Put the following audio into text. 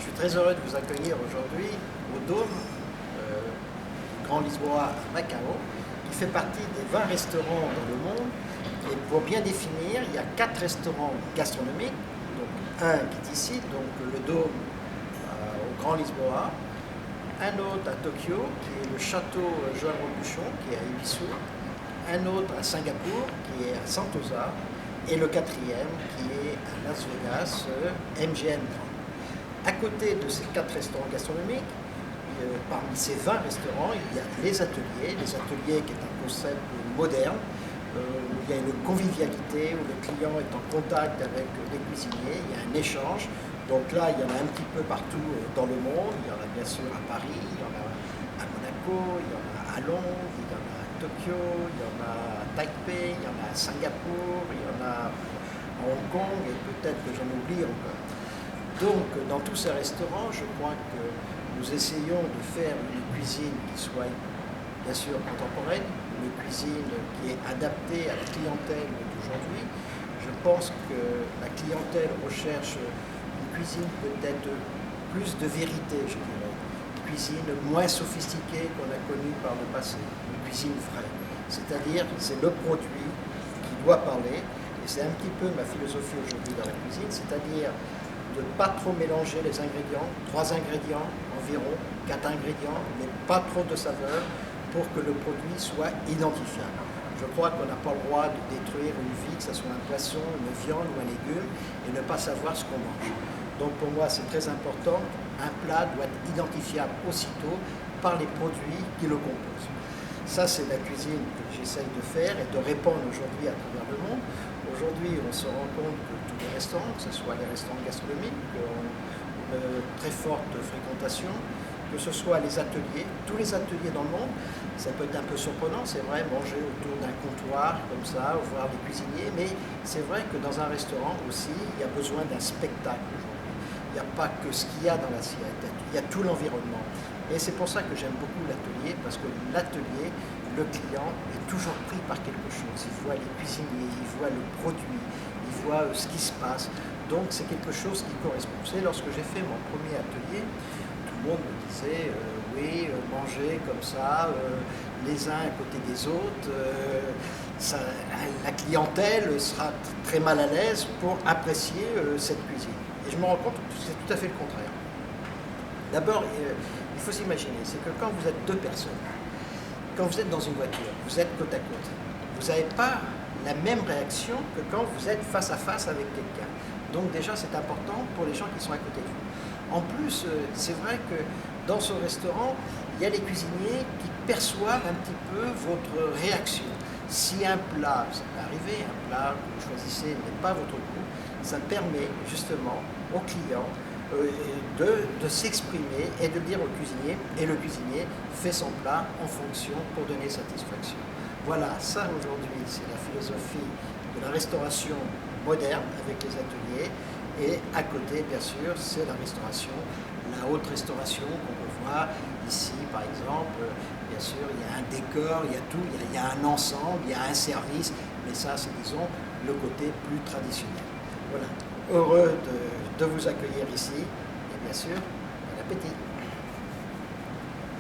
suis très heureux de vous accueillir aujourd'hui au Dôme du Grand Lisboa à Macao, qui fait partie des 20 restaurants dans le monde. Et pour bien définir, il y a 4 restaurants gastronomiques. Donc un qui est ici, donc le Dôme au Grand Lisboa. Un autre à Tokyo, qui est le château Joan Robuchon, qui est à Ibisu. Un autre à Singapour, qui est à Sentosa. Et le 4e, qui est à Las Vegas, MGM Grand. À côté de ces 4 restaurants gastronomiques, parmi ces 20 restaurants, il y a les ateliers qui est un concept moderne, où il y a une convivialité, où le client est en contact avec les cuisiniers, il y a un échange. Donc là, il y en a un petit peu partout dans le monde, il y en a bien sûr à Paris, il y en a à Monaco, il y en a à Londres, il y en a à Tokyo, il y en a à Taipei, il y en a à Singapour, il y en a à Hong Kong, et peut-être que j'en oublie encore. Donc, dans tous ces restaurants, je crois que nous essayons de faire une cuisine qui soit, bien sûr, contemporaine, une cuisine qui est adaptée à la clientèle d'aujourd'hui. Je pense que la clientèle recherche une cuisine peut-être plus de vérité, je dirais. Une cuisine moins sophistiquée qu'on a connue par le passé, une cuisine vraie. C'est-à-dire, c'est le produit qui doit parler, et c'est un petit peu ma philosophie aujourd'hui dans la cuisine, c'est-à-dire de ne pas trop mélanger les ingrédients, 3 ingrédients environ, 4 ingrédients, mais pas trop de saveur pour que le produit soit identifiable. Je crois qu'on n'a pas le droit de détruire une vie, que ce soit un poisson, une viande ou un légume, et ne pas savoir ce qu'on mange. Donc pour moi c'est très important, un plat doit être identifiable aussitôt par les produits qui le composent. Ça c'est la cuisine que j'essaye de faire et de répandre aujourd'hui à travers le monde. Aujourd'hui, on se rend compte que tous les restaurants, que ce soit les restaurants gastronomiques, ont une très forte fréquentation, que ce soit les ateliers, tous les ateliers dans le monde, ça peut être un peu surprenant, c'est vrai, manger autour d'un comptoir comme ça, voir les cuisiniers, mais c'est vrai que dans un restaurant aussi, il y a besoin d'un spectacle aujourd'hui. Il n'y a pas que ce qu'il y a dans l'assiette, il y a tout l'environnement. Et c'est pour ça que j'aime beaucoup l'atelier, parce que l'atelier, le client est toujours pris par quelque chose. Il voit les cuisiniers, il voit le produit, il voit ce qui se passe. Donc c'est quelque chose qui correspond. Vous savez, lorsque j'ai fait mon premier atelier, tout le monde me disait oui, manger comme ça, les uns à côté des autres, la clientèle sera très mal à l'aise pour apprécier cette cuisine. Et je me rends compte que c'est tout à fait le contraire. D'abord, il faut s'imaginer, c'est que quand vous êtes 2 personnes, quand vous êtes dans une voiture, vous êtes côte à côte, vous n'avez pas la même réaction que quand vous êtes face à face avec quelqu'un. Donc déjà, c'est important pour les gens qui sont à côté de vous. En plus, c'est vrai que dans ce restaurant, il y a les cuisiniers qui perçoivent un petit peu votre réaction. Si un plat, ça peut arriver, un plat que vous choisissez n'est pas votre goût, ça permet justement au client de s'exprimer et de le dire au cuisinier, et le cuisinier fait son plat en fonction pour donner satisfaction. Voilà, ça aujourd'hui, c'est la philosophie de la restauration moderne avec les ateliers, et à côté, bien sûr, c'est la restauration, la haute restauration qu'on peut voir ici, par exemple. Bien sûr, il y a un décor, il y a tout, il y a un ensemble, il y a un service, mais ça, c'est, disons, le côté plus traditionnel. Voilà, heureux de vous accueillir ici, et bien sûr, bon appétit.